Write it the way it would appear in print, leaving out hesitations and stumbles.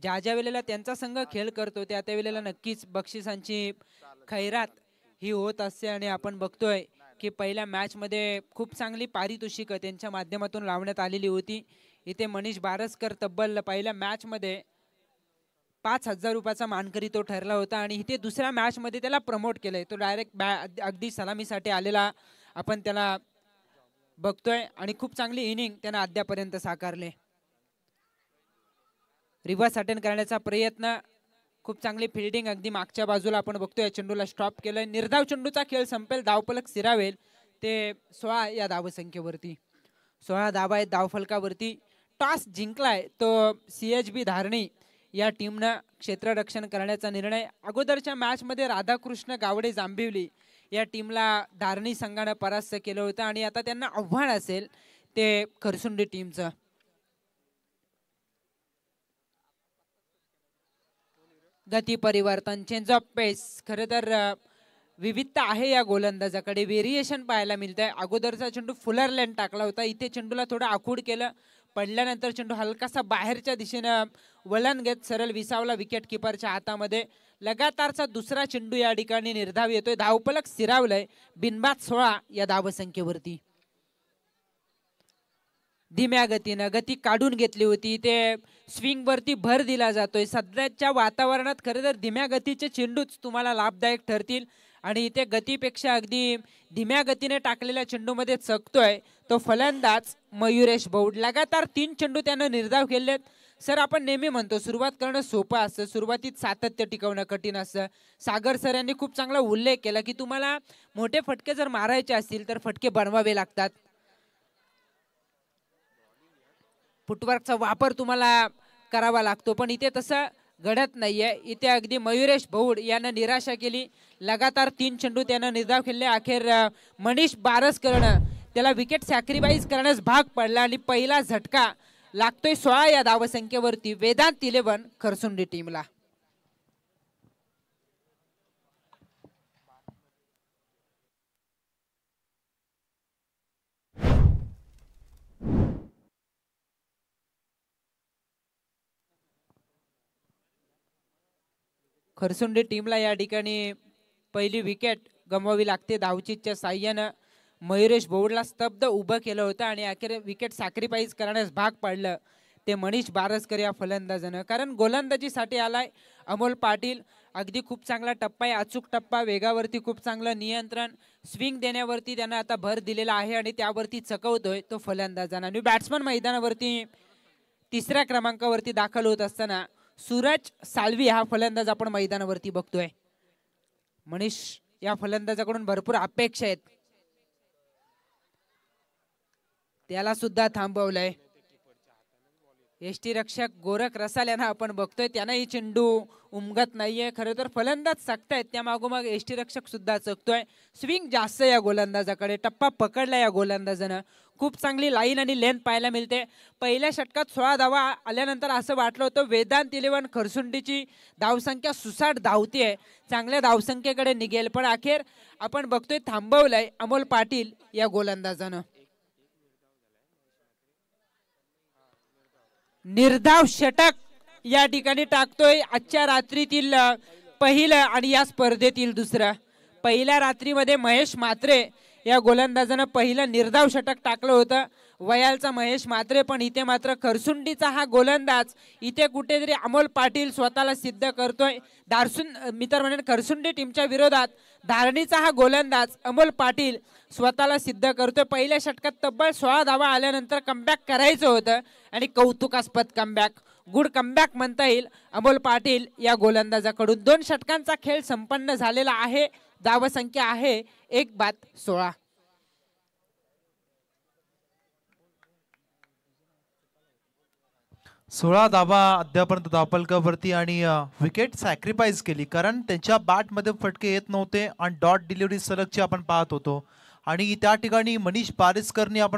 ज्या ज्या वेळेला त्यांचा संघ खेळ करतो त्या त्या वेळेला नक्कीच बक्षिसांची खैरात ही होत असते आणि आपण बघतोय की पहिल्या मॅच मध्ये खूप चांगली पारितोषिक त्यांच्या माध्यमातून लावण्यात आलेली होती। इथे मनीष बारसकर तब्बल पहिल्या मॅच मध्ये 5,000 रुपयाचा मानकरी तो ठरला होता आणि इथे दुसऱ्या मॅच मध्ये त्याला प्रमोट केलंय। तो डायरेक्ट अगदी सलामीसाठी आलेला आपण त्याला बघतोय आणि खूप चांगली इनिंग त्याने अद्यापर्यंत साकारले। रिव्हर्स अटेंड करण्याचा प्रयत्न, खूप चांगली फिल्डिंग अगदी मागच्या बाजूला आपण बघतोय। चेंडूला स्टॉप केलंय। निर्धाव चेंडूचा खेळ संपेल, धावफलक स्थिरावेल ते 16 या धावसंख्येवरती। 16 धावा आहेत धावफलकावरती। टॉस जिंकलाय तो CHB धारणी या टीमनं क्षेत्ररक्षण करण्याचा निर्णय। अगोदरच्या मॅच मध्ये राधाकृष्ण गावडे जांभिवली या टीमला धारणी संघाने परास्त केलं होतं आणि आता त्यांना आव्हान असेल ते खरसुंडी टीमचं। गती परिवर्तन, चेंज ऑफ पेस, खरं तर विविधता आहे या गोलंदाजाकडे, व्हेरिएशन पाहायला मिळतंय। अगोदरचा चेंडू फुलर लेन टाकला होता, इथे चेंडूला थोडं आखूड केलं, पडल्यानंतर चेंडू हलकासा बाहेरच्या दिशेनं वळण घेत सरळ विसावला विकेट किपरच्या हातामध्ये। लगातारचा दुसरा चेंडू या ठिकाणी निर्धाव येतोय, धावफलक स्थिरावलंय बिनबाद 16 या धावसंख्येवरती। धीम्या गतीनं गती काढून घेतली होती, ते स्विंग वरती भर दिला जातोय। सध्याच्या वातावरणात खरं तर धीम्या गतीचे चेंडूच तुम्हाला लाभदायक ठरतील आणि इथे गतीपेक्षा अगदी धीम्या गतीने टाकलेल्या चेंडूमध्ये चकतोय तो फलंदाज मयुरेश बौड। लगातार 3 चेंडू त्यानं निर्धाव केलेत। सर आपण नेहमी म्हणतो सुरुवात करणं सोपं असतं, सुरुवातीत सातत्य टिकवणं कठीण असतं। सागर सर यांनी खूप चांगला उल्लेख केला की तुम्हाला मोठे फटके जर मारायचे असतील तर फटके बनवावे लागतात, फुटवर्कचा वापर तुम्हाला करावा लागतो, पण इथे तसं घडत नाहीये। इथे अगदी मयुरेश बौड यानं निराशा केली, लगातार 3 चेंडू त्यानं निर्धाव केले। अखेर मनीष बारसकरनं त्याला विकेट सॅक्रिफाईस करण्यास भाग पडला आणि पहिला झटका लागतोय 16 या धावसंख्येवरती वेदांत 11 खरसुंडी टीमला। खरसुंडी टीमला या ठिकाणी पहिली विकेट गमवावी लागते। धावचीच्या साह्यानं मयुरेश बौडला स्तब्ध उभं केलं होतं आणि अखेर विकेट सॅक्रिफाईस करण्यास भाग पडलं ते मनीष बारसकर या फलंदाजानं। कारण गोलंदाजीसाठी आलाय अमोल पाटील, अगदी खूप चांगला टप्पा आहे, अचूक टप्पा, वेगावरती खूप चांगलं नियंत्रण, स्विंग देण्यावरती त्यानं आता भर दिलेला आहे आणि त्यावरती चकवतोय तो फलंदाजानं। आणि बॅट्समन मैदानावरती 3ऱ्या क्रमांकावरती दाखल होत असताना सूरज साल्वी हा फलंदाज आपण मैदानावरती बघतोय। मनीष या फलंदाजाकडून भरपूर अपेक्षा आहेत, त्याला सुद्धा थांबवलंय। यष्टीरक्षक गोरख रसाल यांना आपण बघतोय, त्यांनाही चेंडू उमगत नाहीये। खरं तर फलंदाज चकतायत, त्या मागोमाग यष्टीरक्षक सुद्धा चकतोय। स्विंग जास्त या गोलंदाजाकडे, टप्पा पकडला या गोलंदाजानं, खूप चांगली लाईन आणि लेंथ पाहायला मिळते। पहिल्या षटकात 16 धावा आल्यानंतर असं वाटलं होतं वेदांत 11 खरसुंडीची धावसंख्या सुसाट धावतीये, चांगल्या धावसंख्येकडे निघेल, पण अखेर आपण बघतोय थांबवलंय अमोल पाटील या गोलंदाजानं। निर्धाव षटक या ठिकाणी टाकतोय आजच्या रात्रीतील पहिलं आणि या स्पर्धेतील दुसरं। पहिल्या रात्रीमध्ये महेश म्हात्रे या गोलंदाजानं पहिलं निर्धाव षटक टाकलं होतं, वयालचा महेश म्हात्रे, पण इथे मात्र खरसुंडीचा हा गोलंदाज इथे कुठेतरी अमोल पाटील स्वतःला सिद्ध करतोय। मित्र म्हणून खरसुंडी टीमच्या विरोधात धारणीचा हा गोलंदाज अमोल पाटील स्वतःला सिद्ध करतोय। पहिल्या षटकात तब्बल 16 धावा आल्यानंतर कमबॅक करायचं होतं आणि कौतुकास्पद कमबॅक, गुड कमबॅक म्हणता येईल अमोल पाटील या गोलंदाजाकडून। 2 षटकांचा खेळ संपन्न झालेला आहे, धावसंख्या आहे 1-16। 16 धावा अद्यापर्यंत धावफलकावरती आणि विकेट सॅक्रिफाईस केली, कारण त्यांच्या बॅटमध्ये फटके येत नव्हते आणि डॉट डिलिव्हरी सलगची आपण पाहत होतो। आणि त्या ठिकाणी मनीष बारसकरनी आपण